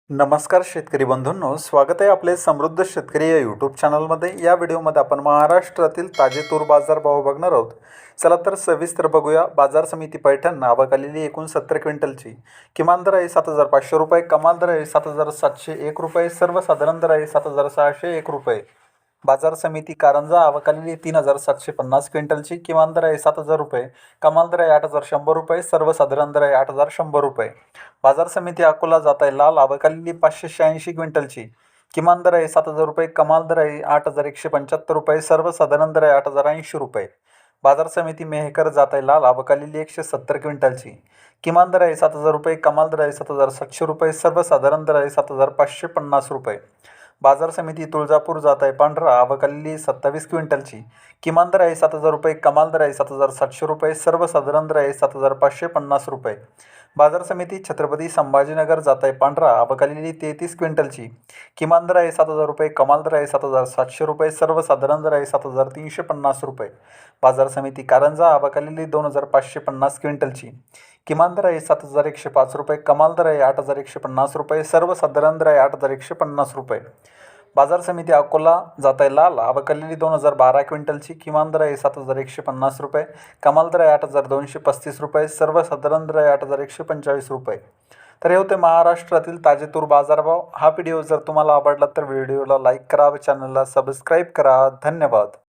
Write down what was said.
नमस्कार शेतकरी बंधूंनो, स्वागत आहे आपले समृद्ध शेतकरी या यूट्यूब चॅनलमध्ये। या व्हिडिओमध्ये आपण महाराष्ट्रातील ताजे तूर बाजारभाव बघणार आहोत। चला तर सविस्तर बघूया। बाजार समिती पैठण आवक आलेली एकूण 70 क्विंटलची किमान दर आहे 7,500 रुपये, कमाल दर आहे 7,701 रुपये, सर्वसाधारण दर आहे 7,601 रुपये। बाजार समिती कारंजा आवक आलेली 3,750 क्विंटलची किमान दर आहे 7,000 रुपये, कमाल दर आहे 8,100 रुपये, सर्वसाधारण दर आहे 8,100 रुपये। बाजार समिती अकोला जात आहे लाल आवक आलेली 586 क्विंटलची किमान दर आहे 7,000 रुपये, कमाल दर आहे 8,175 रुपये, सर्वसाधारण दर आहे 8,080 रुपये। बाजार समिती मेहकर जात आहे लाल आवक आलेली 170 क्विंटलची किमान दर आहे 7,000 रुपये, कमाल दर आहे 7,700 रुपये, सर्वसाधारण दर आहे 7,550 रुपये। बाजार समिती तुळजापूर जात आहे पांढरा आवक आलेली 27 क्विंटलची किमान दर आहे 7,000 रुपये, कमाल दर आहे 7,700 रुपये, सर्वसाधारण दर आहे 7,550 रुपये। बाजार समिती छत्रपती संभाजीनगर जात आहे पांढरा आवक आलेली 33 क्विंटलची किमान दर आहे 7,000 रुपये, कमाल दर आहे 7,700 रुपये, सर्वसाधारण दर आहे 7,350 रुपये। बाजार समिती कारंजा आवक आलेली 2,550 क्विंटलची किमान दर आहे 7,105 रुपये, कमाल दर आहे 8,150 रुपये, सर्वसाधारण दर आहे 8,150 रुपये। बाजार समिती अकोला जात आहे लाल आवक आलेली 2,012 क्विंटलची किमान दर आहे 7,150 रुपये, कमाल दर आहे 8,235 रुपये, सर्वसाधारण दर आहे 8,145 रुपये। तर हे होते महाराष्ट्रातील ताजे तूर बाजारभाव। हा व्हिडिओ जर तुम्हाला आवडला तर व्हिडिओला लाईक करा व चॅनलला सबस्क्राईब करा। धन्यवाद।